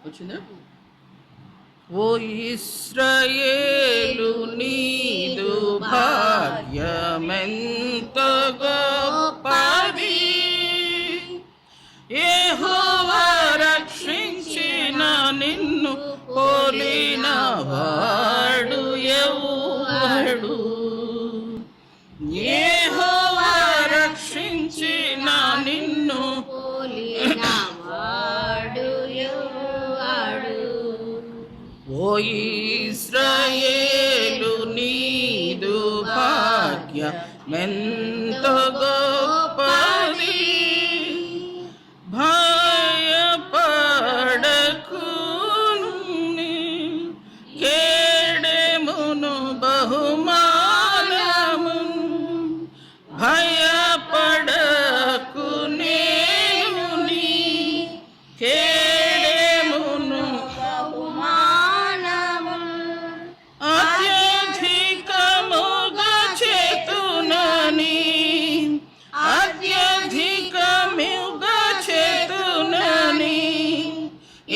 వచ్చిందా? ఓ ఇశ్రాయేలు నీదు భాగ్యమెంత గొప్పది, యెహోవా రక్షించిన నిన్ను పోలిన వాడు ఎవడు? యెహోవా రక్షించిన నిన్ను పోలిన వాడు ఎవడు? ఓ ఇశ్రాయేలు నీదు భాగ్యమెంత గొప్పది, భయపడకు కేడెమును బహుమానమును, భయపడకు నేను నీ కేడెమును అత్యధికముగా చేతునని, అత్యధికముగా చేతునని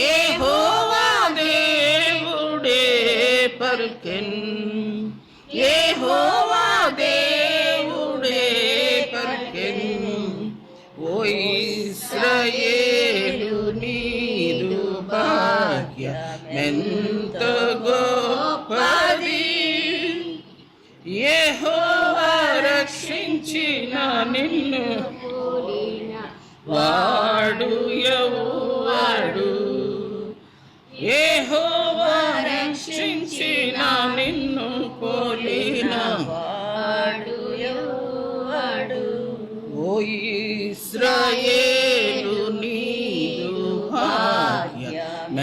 యెహోవా దేవుడే పలికెన్, యెహోవా దేవుడే పలికెన్. ఓ ఇశ్రాయేలు నీదు భాగ్యమెంత గొప్పది, యెహోవా రక్షించిన నిన్ను పోలిన వాడు ఎవడు? యెహోవా రక్షించిన నిన్ను పోలిన వాడు ఎవడు? ఓ ఇశ్రాయేలు నీదు భాగ్యమెంత